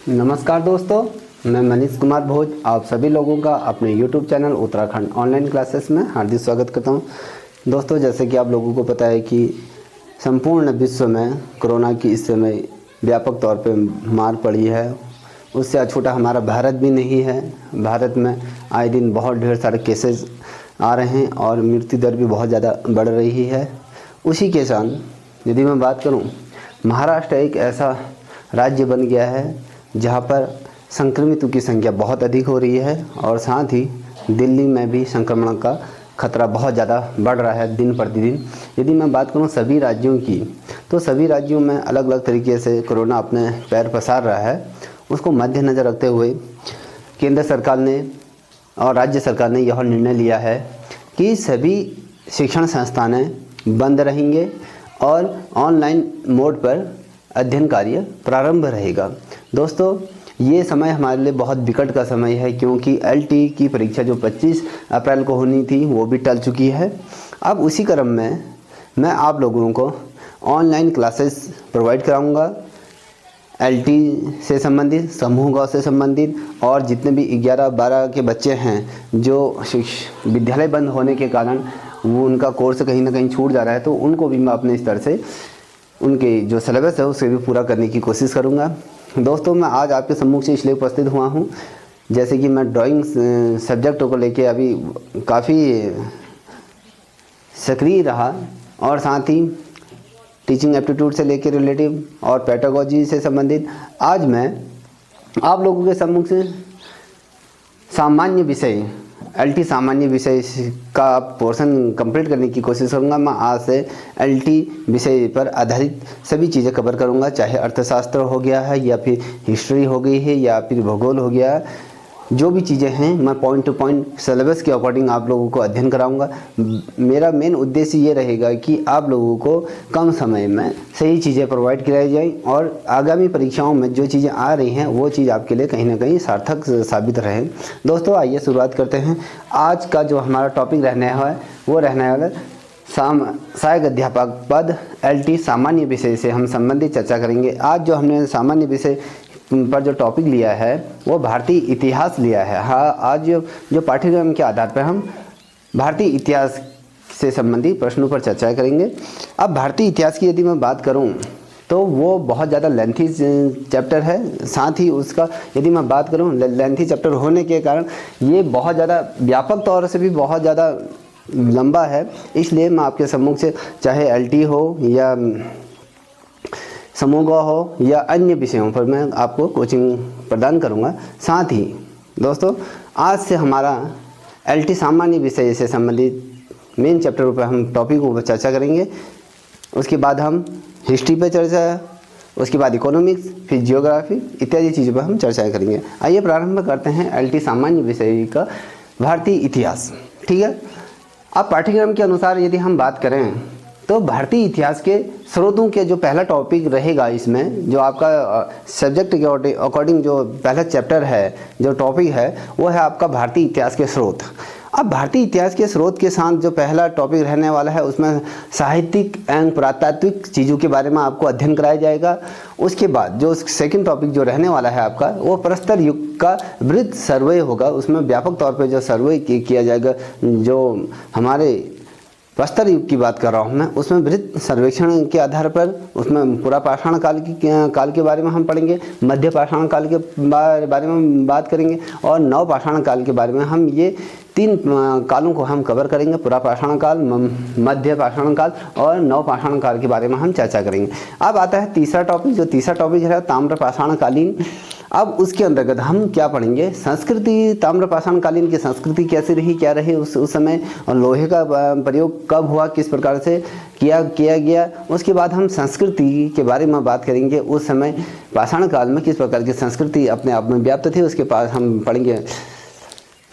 नमस्कार दोस्तों, मैं मनीष कुमार भोज आप सभी लोगों का अपने YouTube channel Uttarakhand online classes में हार्दिक स्वागत करता हूं। दोस्तों, जैसे कि आप लोगों को पता है कि संपूर्ण विश्व में कोरोना की इस समय व्यापक तौर पे मार पड़ी है। उससे अछूता हमारा भारत भी नहीं है। भारत में आए दिन बहुत ढेर सारे केसेस आ रहे हैं और मृत्यु दर भी बहुत ज़्यादा बढ़ रही है। उसी के साथ यदि मैं बात करूं, महाराष्ट्र एक ऐसा राज्य बन गया है जहां पर संक्रमितों की संख्या बहुत अधिक हो रही है और साथ ही दिल्ली में भी संक्रमण का खतरा बहुत ज़्यादा बढ़ रहा है दिन प्रतिदिन। यदि मैं बात करूं सभी राज्यों की, तो सभी राज्यों में अलग अलग तरीके से कोरोना अपने पैर पसार रहा है। उसको मद्देनज़र रखते हुए केंद्र सरकार ने और राज्य सरकार ने यह निर्णय लिया है कि सभी शिक्षण संस्थानें बंद रहेंगे और ऑनलाइन मोड पर अध्ययन कार्य प्रारंभ रहेगा। दोस्तों, ये समय हमारे लिए बहुत विकट का समय है, क्योंकि LT की परीक्षा जो 25 अप्रैल को होनी थी वो भी टल चुकी है। अब उसी क्रम में मैं आप लोगों को ऑनलाइन क्लासेस प्रोवाइड कराऊंगा। LT से संबंधित, समूह ग से संबंधित और जितने भी 11-12 के बच्चे हैं जो विद्यालय बंद होने के कारण वो उनका कोर्स कहीं ना कहीं छूट जा रहा है, तो उनको भी मैं अपने स्तर से उनके जो सिलेबस है उसे भी पूरा करने की कोशिश करूंगा। दोस्तों, मैं आज आपके सम्मुख से इसलिए उपस्थित हुआ हूं, जैसे कि मैं ड्राइंग सब्जेक्ट को लेके अभी काफ़ी सक्रिय रहा और साथ ही टीचिंग एप्टीट्यूड से लेकर रिलेटिव और पेडागोजी से संबंधित आज मैं आप लोगों के सम्मुख से सामान्य विषय LT सामान्य विषय का पोर्शन कंप्लीट करने की कोशिश करूंगा। मैं आज से LT विषय पर आधारित सभी चीज़ें कवर करूंगा, चाहे अर्थशास्त्र हो गया है या फिर हिस्ट्री हो गई है या फिर भूगोल हो गया है। जो भी चीज़ें हैं मैं पॉइंट टू पॉइंट सिलेबस के अकॉर्डिंग आप लोगों को अध्ययन कराऊंगा। मेरा मेन उद्देश्य ये रहेगा कि आप लोगों को कम समय में सही चीज़ें प्रोवाइड कराई जाएं और आगामी परीक्षाओं में जो चीज़ें आ रही हैं वो चीज़ आपके लिए कहीं ना कहीं सार्थक साबित रहे। दोस्तों, आइए शुरुआत करते हैं। आज का जो हमारा टॉपिक रहने है वो रहने वाला सहायक अध्यापक पद LT सामान्य विषय से हम संबंधित चर्चा करेंगे। आज जो हमने सामान्य विषय पर जो टॉपिक लिया है वो भारतीय इतिहास लिया है। हाँ, आज जो पाठ्यक्रम के आधार पर हम भारतीय इतिहास से संबंधित प्रश्नों पर चर्चा करेंगे। अब भारतीय इतिहास की यदि मैं बात करूं तो वो बहुत ज़्यादा लेंथी चैप्टर है। साथ ही उसका यदि मैं बात करूं लेंथी चैप्टर होने के कारण ये बहुत ज़्यादा व्यापक तौर से भी बहुत ज़्यादा लंबा है। इसलिए मैं आपके सम्मुख से चाहे LT हो या समूह हो या अन्य विषयों पर मैं आपको कोचिंग प्रदान करूंगा। साथ ही दोस्तों, आज से हमारा LT सामान्य विषय से संबंधित मेन चैप्टर पर हम टॉपिक पर चर्चा करेंगे। उसके बाद हम हिस्ट्री पर चर्चा, उसके बाद इकोनॉमिक्स, फिर जियोग्राफी इत्यादि चीज़ों पर हम चर्चा करेंगे। आइए प्रारंभ करते हैं LT सामान्य विषय का भारतीय इतिहास। ठीक है। अब पाठ्यक्रम के अनुसार यदि हम बात करें तो भारतीय इतिहास के स्रोतों के जो पहला टॉपिक रहेगा, इसमें जो आपका सब्जेक्ट के अकॉर्डिंग जो पहला चैप्टर है, जो टॉपिक है वो है आपका भारतीय इतिहास के स्रोत। अब भारतीय इतिहास के स्रोत के साथ जो पहला टॉपिक रहने वाला है उसमें साहित्यिक एवं पुरातात्विक चीज़ों के बारे में आपको अध्ययन कराया जाएगा। उसके बाद जो सेकंड टॉपिक जो रहने वाला है आपका वो प्रस्तर युग का वृत्त सर्वे होगा। उसमें व्यापक तौर पे जो सर्वे किया जाएगा, जो हमारे प्रस्तर युग की बात कर रहा हूँ मैं, उसमें वृत्त सर्वेक्षण के आधार पर उसमें पूरा पाषाण काल के बारे में हम पढ़ेंगे, मध्य पाषाण काल के बारे में बात करेंगे और नव पाषाण काल के बारे में हम ये 3 कालों को हम कवर करेंगे। पूरा पाषाण काल, मध्य पाषाण काल और नव पाषाण काल के बारे में हम चर्चा करेंगे। अब आता है तीसरा टॉपिक। जो तीसरा टॉपिक है ताम्र पाषाण कालीन। अब उसके अंतर्गत हम क्या पढ़ेंगे, संस्कृति, ताम्र पाषाण कालीन की संस्कृति कैसी रही, क्या रही उस समय, और लोहे का प्रयोग कब हुआ, किस प्रकार से किया गया। उसके बाद हम संस्कृति के बारे में बात करेंगे। उस समय पाषाण काल में किस प्रकार की संस्कृति अपने आप में व्याप्त थी। उसके बाद हम पढ़ेंगे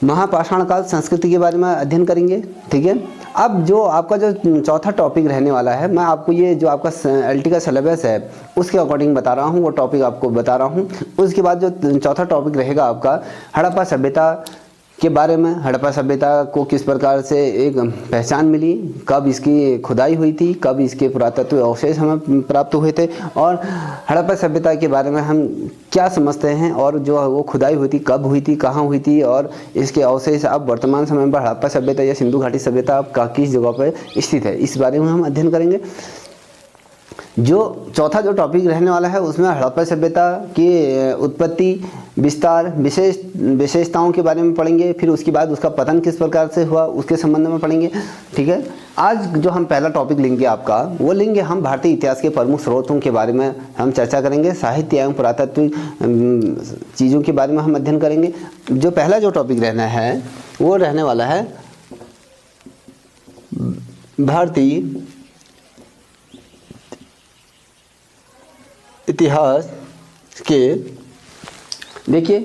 महापाषाण काल संस्कृति के बारे में अध्ययन करेंगे। ठीक है। अब जो आपका जो चौथा टॉपिक रहने वाला है, मैं आपको ये जो आपका LT का सिलेबस है उसके अकॉर्डिंग बता रहा हूँ, वो टॉपिक आपको बता रहा हूँ। उसके बाद जो चौथा टॉपिक रहेगा आपका हड़प्पा सभ्यता के बारे में, हड़प्पा सभ्यता को किस प्रकार से एक पहचान मिली, कब इसकी खुदाई हुई थी, कब इसके पुरातत्व अवशेष हमें प्राप्त हुए थे, और हड़प्पा सभ्यता के बारे में हम क्या समझते हैं, और जो वो खुदाई हुई थी कब हुई थी, कहाँ हुई थी, और इसके अवशेष अब वर्तमान समय में हड़प्पा सभ्यता या सिंधु घाटी सभ्यता अब किस जगह पर स्थित है, इस बारे में हम अध्ययन करेंगे। जो चौथा जो टॉपिक रहने वाला है उसमें हड़प्पा सभ्यता की उत्पत्ति, विस्तार, विशेषताओं के बारे में पढ़ेंगे। फिर उसके बाद उसका पतन किस प्रकार से हुआ उसके संबंध में पढ़ेंगे। ठीक है, आज जो हम पहला टॉपिक लेंगे आपका, वो लेंगे हम भारतीय इतिहास के प्रमुख स्रोतों के बारे में हम चर्चा करेंगे। साहित्य एवं पुरातत्व चीज़ों के बारे में हम अध्ययन करेंगे। जो पहला जो टॉपिक रहना है वो रहने वाला है भारतीय इतिहास के, देखिए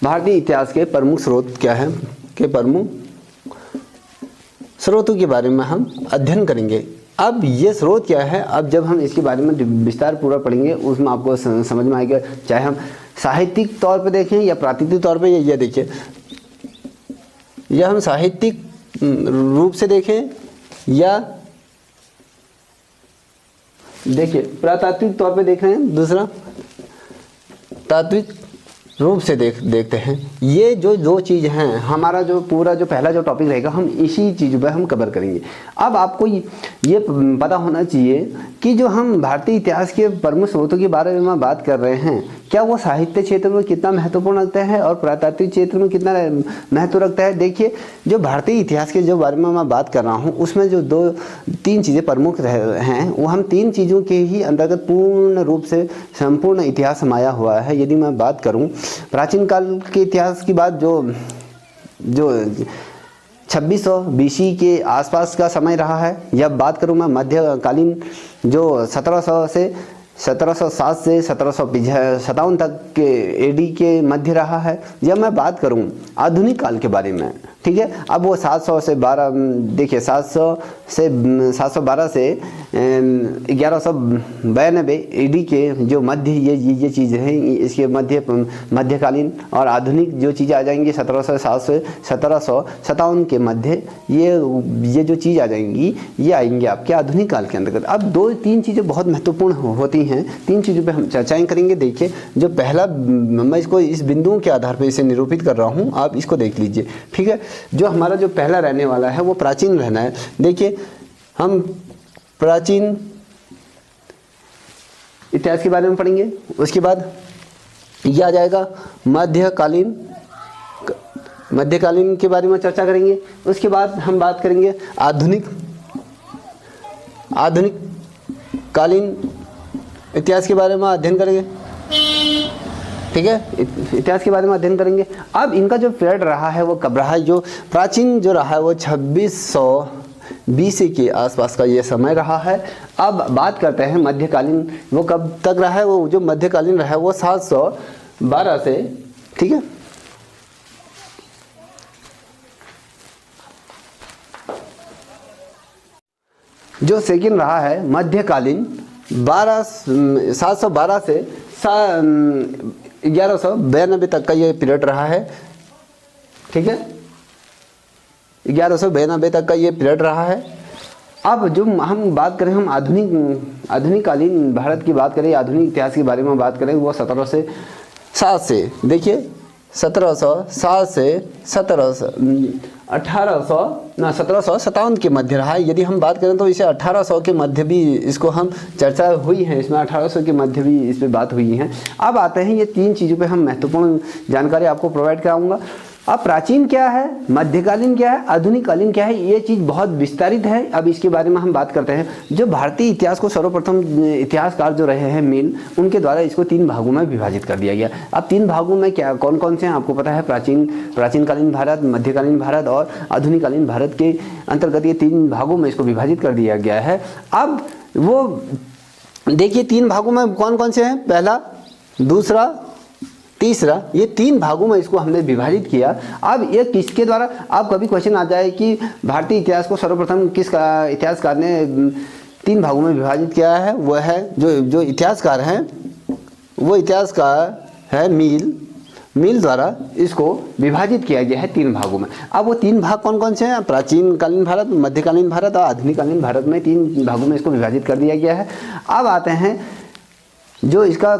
भारतीय इतिहास के प्रमुख स्रोत क्या हैं, के प्रमुख स्रोतों के बारे में हम अध्ययन करेंगे। अब ये स्रोत क्या है, अब जब हम इसके बारे में विस्तार पूरा पढ़ेंगे उसमें आपको समझ में आएगा, चाहे हम साहित्यिक तौर पे देखें या प्राकृतिक तौर पे। ये देखिए, या हम साहित्यिक रूप से देखें या देखिए पुरातात्विक तौर पे देख रहे हैं, दूसरा तात्विक रूप से देखते हैं। ये जो दो चीज़ हैं, हमारा जो पूरा जो पहला जो टॉपिक रहेगा हम इसी चीज़ पे हम कवर करेंगे। अब आपको ये पता होना चाहिए कि जो हम भारतीय इतिहास के प्रमुख स्रोतों के बारे में बात कर रहे हैं, क्या वो साहित्य क्षेत्र में कितना महत्वपूर्ण रखता है और पुरातात्विक क्षेत्र में कितना महत्व रखता है। देखिए, जो भारतीय इतिहास के जो बारे में मैं बात कर रहा हूँ उसमें जो तीन चीज़ें प्रमुख हैं, वो हम तीन चीज़ों के ही अंतर्गत पूर्ण रूप से संपूर्ण इतिहास समाया हुआ है। यदि मैं बात करूँ प्राचीन काल के इतिहास की बात, जो 2600 BC के आसपास का समय रहा है, या बात करूँ मैं मध्यकालीन जो 1700 से 1707 से 1757 तक के AD के मध्य रहा है, या मैं बात करूं आधुनिक काल के बारे में। ठीक है, अब वो 700 से 12, देखिए 712 से 1192 AD के जो मध्य ये चीज़ है, इसके मध्यकालीन और आधुनिक जो चीज़ें आ जाएंगी 1707 से 1757 के मध्य, ये जो चीज़ आ जाएंगी ये आएंगे आपके आधुनिक काल के अंतर्गत। अब दो तीन चीज़ें बहुत महत्वपूर्ण होती हैं, तीन चीज़ों पे हम चर्चाएं करेंगे। देखिए, जो पहला, मैं इसको इस बिंदुओं के आधार पर इसे निरूपित कर रहा हूँ, आप इसको देख लीजिए। ठीक है, जो हमारा जो पहला रहने वाला है वो प्राचीन रहना है। देखिए, हम प्राचीन इतिहास के बारे में पढ़ेंगे। उसके बाद यह आ जाएगा मध्यकालीन के बारे में चर्चा करेंगे। उसके बाद हम बात करेंगे आधुनिक कालीन इतिहास के बारे में अध्ययन करेंगे। ठीक है, इतिहास के बारे में अध्ययन करेंगे। अब इनका जो पीरियड रहा है वो कब रहा है, जो प्राचीन जो रहा है वो 2600 BC के आसपास का ये समय रहा है। अब बात करते हैं मध्यकालीन, वो कब तक रहा है, वो जो मध्यकालीन रहा है वो 712 से, ठीक है, जो सेकंड रहा है मध्यकालीन 712 से 1192 तक का ये पीरियड रहा है। ठीक है, 1192 तक का ये पीरियड रहा है। अब जो हम बात करें, हम आधुनिक कालीन भारत की बात करें, आधुनिक इतिहास के बारे में बात करें, वो 1707 से, देखिए 1707 से 1757 के मध्य रहा है। यदि हम बात करें तो इसे 1800 के मध्य भी इसको हम चर्चा हुई है, इसमें 1800 के मध्य भी इस पर बात हुई है। अब आते हैं ये तीन चीज़ों पे हम महत्वपूर्ण जानकारी आपको प्रोवाइड कराऊंगा। अब प्राचीन क्या है, मध्यकालीन क्या है, आधुनिक कालीन क्या है, ये चीज़ बहुत विस्तारित है। अब इसके बारे में हम बात करते हैं। जो भारतीय इतिहास को सर्वप्रथम इतिहासकार जो रहे हैं मेन, उनके द्वारा इसको तीन भागों में विभाजित कर दिया गया। अब तीन भागों में क्या कौन कौन से हैं आपको पता है, प्राचीनकालीन भारत, मध्यकालीन भारत और आधुनिक कालीन भारत के अंतर्गत ये तीन भागों में इसको विभाजित कर दिया गया है। अब वो देखिए तीन भागों में कौन कौन से हैं, पहला, दूसरा, तीसरा, ये तीन भागों में इसको हमने विभाजित किया। अब ये किसके द्वारा, अब कभी क्वेश्चन आ जाए कि भारतीय इतिहास को सर्वप्रथम किस इतिहासकार ने तीन भागों में विभाजित किया है, वह है जो इतिहासकार हैं, वो इतिहासकार है मील द्वारा इसको विभाजित किया गया है 3 भागों में। अब वो 3 भाग कौन कौन से हैं? प्राचीन कालीन भारत, मध्यकालीन भारत और आधुनिक कालीन भारत में 3 भागों में इसको विभाजित कर दिया गया है। अब आते हैं जो इसका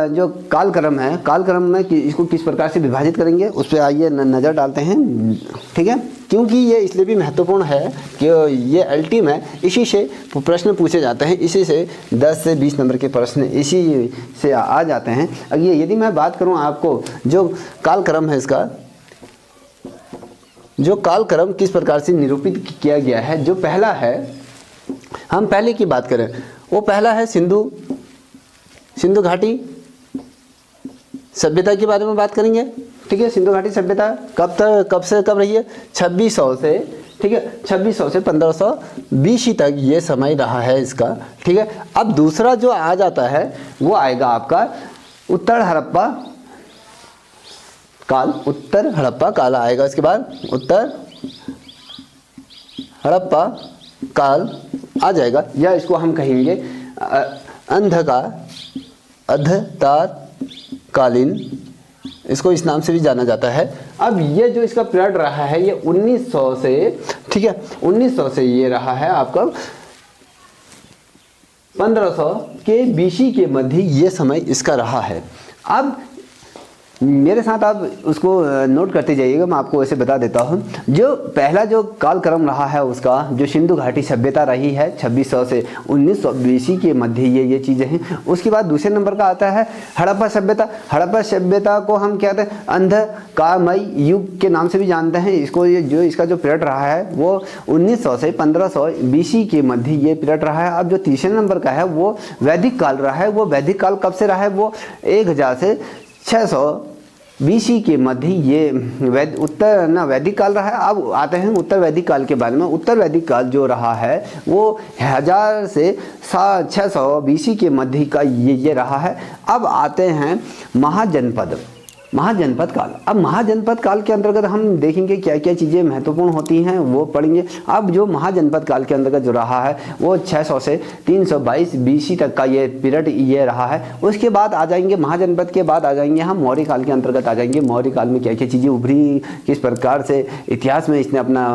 जो कालक्रम है, कालक्रम में कि इसको किस प्रकार से विभाजित करेंगे उस पर आइए नज़र डालते हैं, ठीक है। क्योंकि ये इसलिए भी महत्वपूर्ण है कि ये अल्टीम है, इसी से प्रश्न पूछे जाते हैं, इसी से 10 से 20 नंबर के प्रश्न इसी से आ जाते हैं। अब ये यदि मैं बात करूं आपको जो कालक्रम है, इसका जो कालक्रम किस प्रकार से निरूपित किया गया है, जो पहला है, हम पहले की बात करें, वो पहला है सिंधु घाटी सभ्यता के बारे में बात करेंगे, ठीक है। सिंधु घाटी सभ्यता कब से कब रही है? 2600 से, ठीक है, 2600 से 1500 BC तक ये समय रहा है इसका, ठीक है। अब दूसरा जो आ जाता है वो आएगा आपका उत्तर हड़प्पा काल आएगा। इसके बाद उत्तर हड़प्पा काल आ जाएगा, या इसको हम कहेंगे अर्धतारकालीन, इसको इस नाम से भी जाना जाता है। अब ये जो इसका पीरियड रहा है ये 1900 से, ठीक है, 1900 से ये रहा है आपका 1500 के BC के मध्य ये समय इसका रहा है। अब मेरे साथ आप उसको नोट करते जाइएगा, मैं आपको ऐसे बता देता हूँ। जो पहला जो कालक्रम रहा है उसका, जो सिंधु घाटी सभ्यता रही है 2600 से 1900 BC के मध्य ये चीज़ें हैं। उसके बाद दूसरे नंबर का आता है हड़प्पा सभ्यता। हड़प्पा सभ्यता को हम क्या कहते हैं? अंधकारमय युग के नाम से भी जानते हैं इसको। ये जो इसका जो पीरियड रहा है वो 1900 से 1500 BC के मध्य ये पीरियड रहा है। अब जो तीसरे नंबर का है वो वैदिक काल रहा है। वो वैदिक काल कब से रहा है? वो 1000 से 600 BC के मध्य ये वैदिक काल रहा है। अब आते हैं उत्तर वैदिक काल के बारे में। उत्तर वैदिक काल जो रहा है वो 1000 से 600 BC के मध्य का ये रहा है। अब आते हैं महाजनपद काल। अब महाजनपद काल के अंतर्गत हम देखेंगे क्या क्या चीज़ें महत्वपूर्ण होती हैं वो पढ़ेंगे। अब जो महाजनपद काल के अंतर्गत जो रहा है वो 600 से 322 BC तक का ये पीरियड ये रहा है। उसके बाद आ जाएंगे महाजनपद के बाद आ जाएंगे हम मौर्य काल के अंतर्गत आ जाएंगे। मौर्य काल में क्या क्या चीज़ें उभरी, किस प्रकार से इतिहास में इसने अपना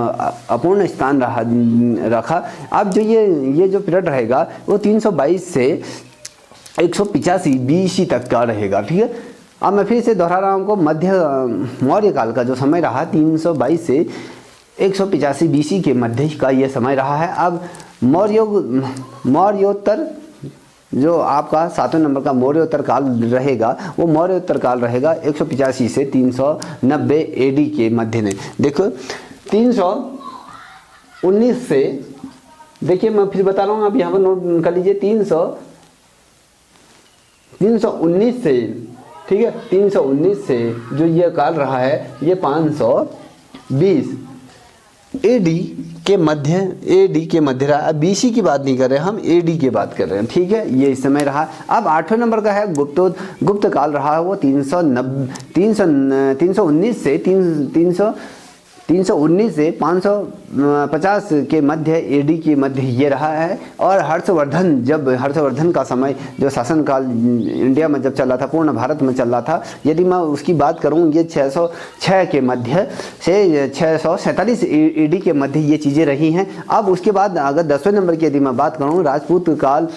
अपूर्ण स्थान रखा। अब जो ये जो पीरियड रहेगा वो 322 से 185 BC तक का रहेगा, ठीक है। अब मैं फिर से दोहरा रहा हूँ, मौर्य काल का जो समय रहा 322 से 185 BC के मध्य का ये समय रहा है। अब मौर्योत्तर जो आपका 7वें नंबर का मौर्योत्तर काल रहेगा वो मौर्योत्तर काल रहेगा 185 से 390 AD के मध्य में। देखो 319 से, देखिए मैं फिर बता रहा हूँ, आप यहाँ पर नोट कर लीजिए। 319 से, ठीक है, 319 से जो ये काल रहा है ये 520 AD के मध्य रहा। BC की बात नहीं कर रहे हम, AD की बात कर रहे हैं, ठीक है। ये इस समय रहा। अब 8वें नंबर का है गुप्त काल रहा है वो 319 से 319 से 550 के मध्य AD के मध्य ये रहा है। और हर्षवर्धन का समय जो शासनकाल इंडिया में जब चल रहा था, पूर्ण भारत में चल रहा था, यदि मैं उसकी बात करूं ये 606 के मध्य से 647 AD के मध्य ये चीज़ें रही हैं। अब उसके बाद अगर 10वें नंबर की यदि मैं बात करूं, राजपूत काल,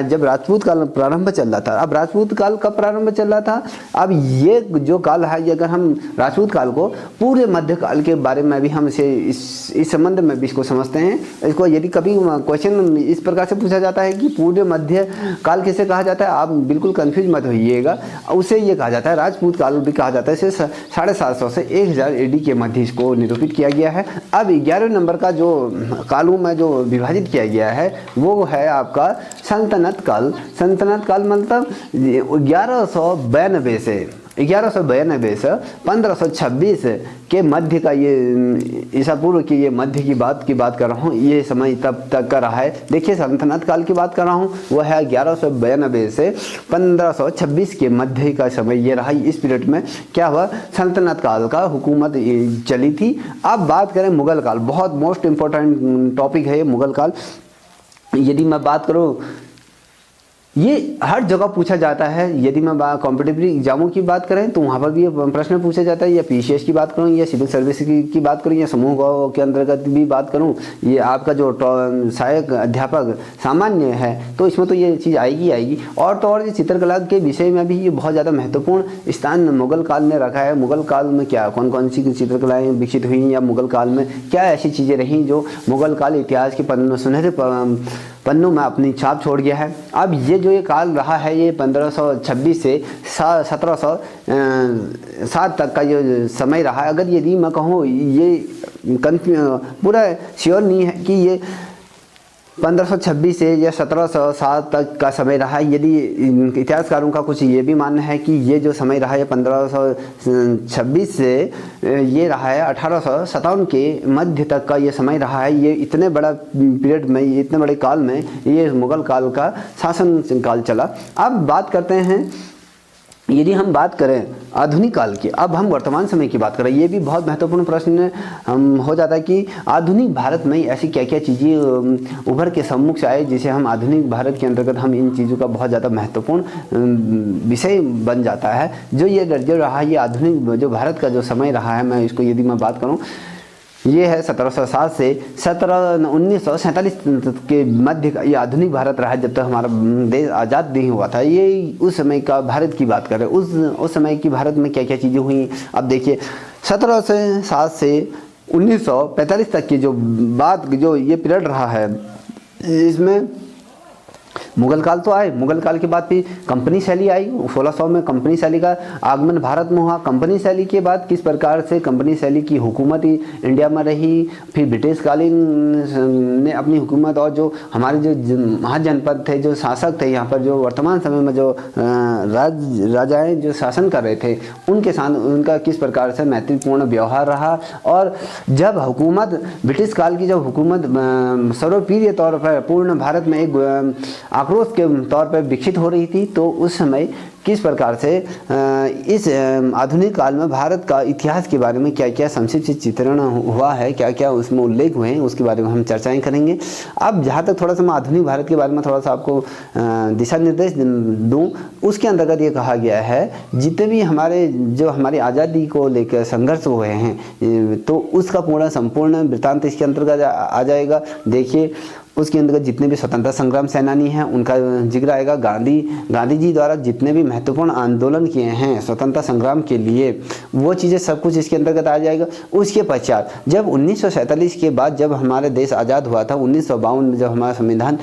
जब राजपूत काल प्रारंभ चल रहा था। अब राजपूत काल कब प्रारंभ चल रहा था? अब ये जो काल है, अगर हम राजपूत काल को पूरे मध्यकाल के बारे में भी हम इस संबंध में भी इसको समझते हैं। इसको यदि कभी क्वेश्चन इस प्रकार से पूछा जाता है कि पूरे मध्य काल किसे कहा जाता है, आप बिल्कुल कंफ्यूज मत होइएगा। उसे ये कहा जाता है राजपूत काल भी कहा जाता है। इसे 750 से 1000 AD के मध्य इसको निरूपित किया गया है। अब 11वें नंबर का जो कालों में जो विभाजित किया गया है वो है आपका सल्तनत काल। सल्तनत काल मतलब 1192 से 1526 के मध्य का, ये ईसा पूर्व की ये मध्य की बात कर रहा हूँ, ये समय तब तक का रहा है। देखिए सल्तनत काल की बात कर रहा हूँ, वह है 1192 से 1526 के मध्य का समय ये रहा। इस पीरियड में क्या हुआ? सल्तनत काल का हुकूमत चली थी। अब बात करें मुगल काल, बहुत मोस्ट इम्पोर्टेंट टॉपिक है ये मुगल काल। यदि मैं बात करूँ ये हर जगह पूछा जाता है। यदि मैं कॉम्पिटिटिव एग्जामों की बात करें तो वहाँ पर भी ये प्रश्न पूछा जाता है, या पीसीएस की बात करूँ, या सिविल सर्विस की बात करूँ, या समूह के अंतर्गत भी बात करूँ, ये आपका जो सहायक अध्यापक सामान्य है तो इसमें तो ये चीज़ आएगी। और तो और ये चित्रकला के विषय में भी ये बहुत ज़्यादा महत्वपूर्ण स्थान मुगल काल ने रखा है। मुगल काल में क्या कौन कौन सी चित्रकलाएँ विकसित हुई, या मुगल काल में क्या ऐसी चीज़ें रहीं जो मुगल काल इतिहास के सुनहरे पन्नों में अपनी छाप छोड़ गया है। अब ये जो ये काल रहा है ये 1526 से 1707 तक का जो समय रहा है। अगर यदि मैं कहूँ ये पूरा श्योर नहीं है कि ये 1526 से या 1707 तक का समय रहा। यदि इतिहासकारों का कुछ ये भी मानना है कि ये जो समय रहा है 1526 से ये रहा है 1857 के मध्य तक का ये समय रहा है। ये इतने बड़ा पीरियड में, इतने बड़े काल में ये मुगल काल का शासन काल चला। अब बात करते हैं, यदि हम बात करें आधुनिक काल की, अब हम वर्तमान समय की बात करें, ये भी बहुत महत्वपूर्ण प्रश्न हो जाता है कि आधुनिक भारत में ऐसी क्या क्या चीज़ें उभर के सम्मुख से आए जिसे हम आधुनिक भारत के अंतर्गत हम इन चीज़ों का बहुत ज़्यादा महत्वपूर्ण विषय बन जाता है। जो ये रहा ये आधुनिक जो भारत का जो समय रहा है, मैं इसको यदि मैं बात करूँ ये है 1707 से 1947 के मध्य का ये आधुनिक भारत रहा, जब तक हमारा देश आज़ाद नहीं हुआ था। ये उस समय का भारत की बात कर रहे हैं। उस समय की भारत में क्या क्या चीज़ें हुई। अब देखिए 1707 से 1945 तक की जो ये पीरियड रहा है, इसमें मुगल काल तो आए, मुगल काल के बाद फिर कंपनी शैली आई। 1600 में कंपनी शैली का आगमन भारत में हुआ। कंपनी शैली के बाद किस प्रकार से कंपनी शैली की हुकूमत इंडिया में रही, फिर ब्रिटिश कालीन ने अपनी हुकूमत, और जो हमारे जो महाजनपद थे, जो शासक थे यहाँ पर, जो वर्तमान समय में जो राजाएं जो शासन कर रहे थे, उनके साथ उनका किस प्रकार से मैत्रीपूर्ण व्यवहार रहा। और जब हुकूमत ब्रिटिश काल की जब हुकूमत सर्वप्रिय तौर पर पूर्ण भारत में एक आक्रोश के तौर पर विकसित हो रही थी, तो उस समय किस प्रकार से इस आधुनिक काल में भारत का इतिहास के बारे में क्या क्या संक्षिप्त चित्रण हुआ है, क्या क्या उसमें उल्लेख हुए हैं, उसके बारे में हम चर्चाएं करेंगे। अब जहाँ तक थोड़ा सा मैं आधुनिक भारत के बारे में थोड़ा सा आपको दिशा निर्देश दूँ, उसके अंतर्गत ये कहा गया है जितने भी हमारी आज़ादी को लेकर संघर्ष हुए हैं तो उसका पूरा संपूर्ण वृत्तांत इसके अंतर्गत आ जाएगा। देखिए उसके अंतर्गत जितने भी स्वतंत्रता संग्राम सेनानी हैं उनका जिक्र आएगा। गांधी जी द्वारा जितने भी महत्वपूर्ण आंदोलन किए हैं स्वतंत्रता संग्राम के लिए, वो चीज़ें सब कुछ इसके अंतर्गत आ जाएगा। उसके पश्चात जब 1947 के बाद जब हमारे देश आज़ाद हुआ था, 1952 में जब हमारा संविधान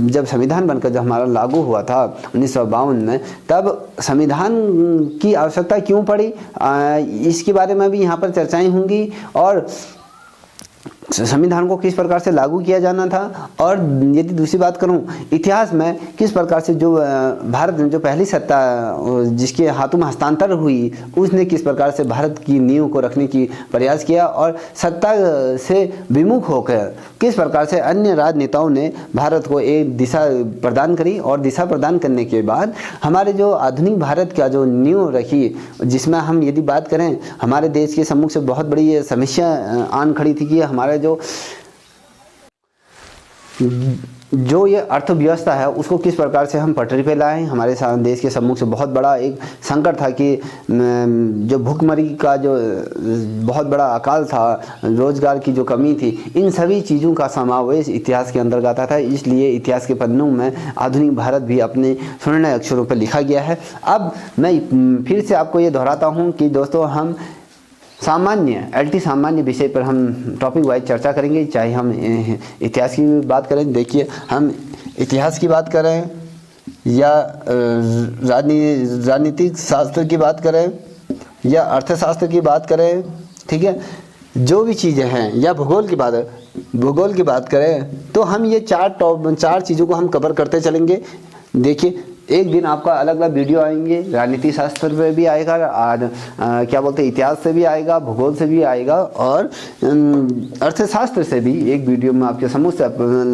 जब संविधान बनकर जब हमारा लागू हुआ था 1952 में, तब संविधान की आवश्यकता क्यों पड़ी, इसके बारे में भी यहाँ पर चर्चाएँ होंगी। और संविधान को किस प्रकार से लागू किया जाना था, और यदि दूसरी बात करूं इतिहास में किस प्रकार से जो भारत में जो पहली सत्ता जिसके हाथों में हस्तांतर हुई, उसने किस प्रकार से भारत की नींव को रखने की प्रयास किया, और सत्ता से विमुख होकर किस प्रकार से अन्य राजनेताओं ने भारत को एक दिशा प्रदान करी। और दिशा प्रदान करने के बाद हमारे जो आधुनिक भारत का जो नींव रखी, जिसमें हम यदि बात करें हमारे देश के सम्मुख से बहुत बड़ी ये समस्या आन खड़ी थी कि हमारा जो ये अर्थव्यवस्था है उसको किस प्रकार से हम पटरी पे लाएं। हमारे देश के सम्मुख से बहुत बड़ा एक संकट था कि जो भुखमरी का जो बहुत बड़ा अकाल था, रोजगार की जो कमी थी, इन सभी चीज़ों का समावेश इतिहास के अंतर्गत आता था। इसलिए इतिहास के पन्नों में आधुनिक भारत भी अपने स्वर्ण अक्षरों पर लिखा गया है। अब मैं फिर से आपको ये दोहराता हूँ कि दोस्तों हम LT सामान्य विषय पर हम टॉपिक वाइज चर्चा करेंगे, चाहे हम इतिहास की बात करें। देखिए हम इतिहास की बात करें या राजनीतिक शास्त्र की बात करें या अर्थशास्त्र की बात करें, ठीक है, जो भी चीज़ें हैं, या भूगोल की बात करें, तो हम ये चार चीज़ों को हम कवर करते चलेंगे। देखिए एक दिन आपका अलग अलग वीडियो आएंगे, राजनीति शास्त्र पे भी आएगा, क्या बोलते हैं इतिहास से भी आएगा, भूगोल से भी आएगा, और अर्थशास्त्र से भी एक वीडियो में आपके समूह से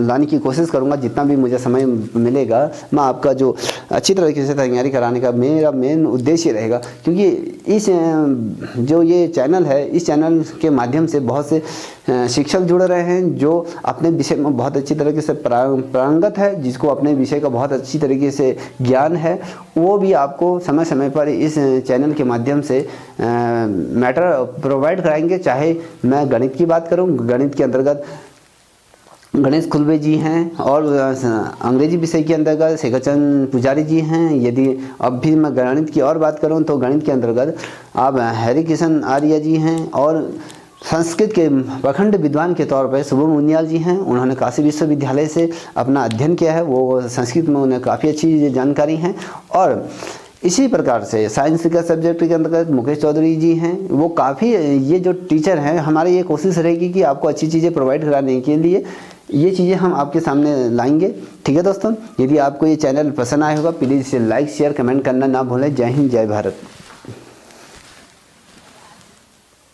लाने की कोशिश करूंगा। जितना भी मुझे समय मिलेगा मैं आपका जो अच्छी तरीके से तैयारी कराने का मेरा मेन उद्देश्य रहेगा, क्योंकि इस जो ये चैनल है, इस चैनल के माध्यम से बहुत से शिक्षक जुड़ रहे हैं जो अपने विषय में बहुत अच्छी तरीके से पारंगत है, जिसको अपने विषय का बहुत अच्छी तरीके से ज्ञान है, वो भी आपको समय समय पर इस चैनल के माध्यम से मैटर प्रोवाइड कराएंगे। चाहे मैं गणित की बात करूं, गणित के अंतर्गत गणेश खुलवे जी हैं, और अंग्रेजी विषय के अंतर्गत शेखरचंद पुजारी जी हैं। यदि अब भी मैं गणित की और बात करूं तो गणित के अंतर्गत आप हरि किशन आर्य जी हैं, और संस्कृत के प्रखंड विद्वान के तौर पर शुभम उनियाल जी हैं। उन्होंने काशी विश्वविद्यालय से अपना अध्ययन किया है, वो संस्कृत में उन्हें काफ़ी अच्छी जानकारी है। और इसी प्रकार से साइंस का सब्जेक्ट के अंतर्गत मुकेश चौधरी जी हैं, वो काफ़ी ये जो टीचर हैं, हमारी ये कोशिश रहेगी कि आपको अच्छी चीज़ें प्रोवाइड कराने के लिए ये चीज़ें हम आपके सामने लाएंगे। ठीक है दोस्तों, यदि आपको ये चैनल पसंद आया होगा प्लीज़ इसे लाइक शेयर कमेंट करना ना भूलें। जय हिंद, जय भारत।